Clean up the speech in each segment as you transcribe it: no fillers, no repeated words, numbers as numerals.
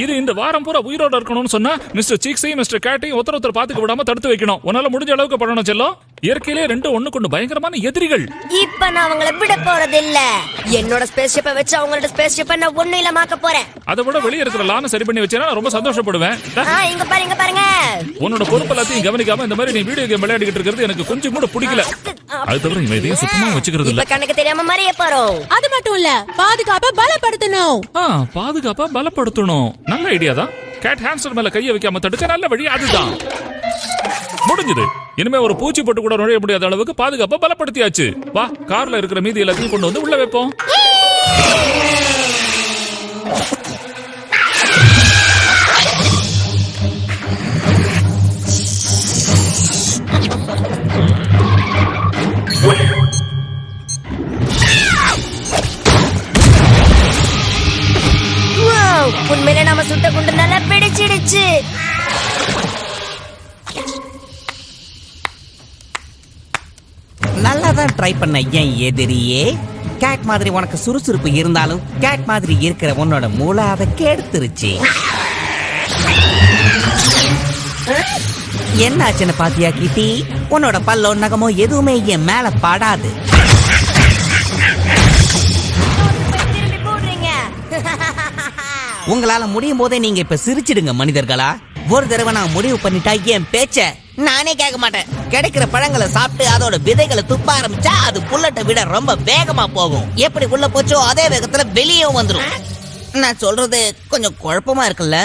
இது இந்த வாரம் பூரா உயிரோட இருக்கணும்னு சொன்னா மிஸ்டர் சீக்ஸையும் மிஸ்டர் கேட்டையும் ஒருத்தர் பாத்துக்க விடாம தடுத்து வைக்கணும். உன்னால முடிஞ்ச அளவுக்கு பண்ணணும் செல்லம். இயற்கையிலே ரெண்டு ஒண்ணுக்கு பயங்கரமான எதிரிகள். இப்ப நான் அவங்கள விட போறது இல்ல. என்னோட ஸ்பேஸ் ஷிப்பை வச்சு அவங்களோட ஸ்பேஸ் ஷிப்பை நான் ஒண்ணு இல்லாமக்க போறேன். அதை விட வெளியே இருக்கிற லான சரி பண்ணி வச்சேன்னா நான் ரொம்ப சந்தோஷப்படுவேன். இங்க பாருங்க. உன்னோட பொறுப்பு எல்லாத்தையும் கவனிக்காம இந்த மாதிரி நீ வீடியோ கேம் விளையாடிட்டு இருக்கிறது எனக்கு கொஞ்சம் கூட பிடிக்கல. அது தவிர இவன் இதையும் சுத்தமா வச்சுக்கிறது இல்ல. இப்ப கண்ணுக்கு தெரியாம மறிய போறோம். அது மட்டும் இல்ல, பாதுகாப்பை பலப்படுத்தணும். பாதுகாப்பா பலப்படுத்தணும். நல்ல ஐடியா தான். கேட் ஹாம்ஸ்டர் மேல கையை வைக்காம தடுக்க நல்ல வழி அதுதான். முடிஞ்சது. இனிமே ஒரு பூச்சி போட்டு கூட நுழைய முடியாத அளவுக்கு பாதுகாப்பை பலப்படுத்தியாச்சு. வா, கார்ல இருக்கிற மீதி எல்லாத்தையும் கொண்டு வந்து உள்ள வைப்போம். உண்மையிலே நாம சுட்ட குண்டு நல்லா பிடிச்சிடுச்சு. நல்லாதான் ட்ரை பண்ண என் எதிரியே. கேட் மாதிரி உனக்கு சுறுசுறுப்பு இருந்தாலும் கேட் மாதிரி இருக்கிற உன்னோட மூளை அதை கெடுத்துருச்சு. என்னாச்சுன்னு பாத்தியா கிட்டி? உன்னோட பல்லோ நகமோ எதுவுமே என் மேல படாது. உங்களால முடியும் போதே நீங்க இப்ப சிரிச்சிடுங்க மனிதர்களா. ஒரு தடவை நான் முடிவு பண்ணிட்டா என் பேச்ச நானே கேட்க மாட்டேன். கிடைக்கிற பழங்களை சாப்பிட்டு அதோட விதைகளை துப்ப ஆரம்பிச்சா அது புல்லட்டை விட ரொம்ப வேகமா போகும். எப்படி உள்ள போச்சோ அதே வேகத்துல வெளியே வந்துடும். நான் சொல்றது கொஞ்சம் குழப்பமா இருக்குல்ல?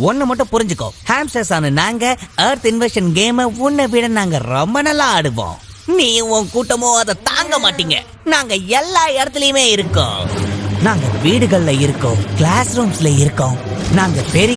ஒண்ணு மட்டும் புரிஞ்சுக்கோ, ஹாம்ஸ்டர்ஸ் ஆன நாங்க எர்த் இன்வெஷன் கேமை உன்னை விட நாங்க ரொம்ப நல்லா ஆடுவோம். நீ உன் கூட்டமோ அதை தாங்க மாட்டீங்க. நாங்க எல்லா இடத்துலயுமே இருக்கோம். நாங்க வீடுகள்ல இருக்கோம், கிளாஸ் ரூம்ஸ்ல இருக்கோம், நாங்க பெரிய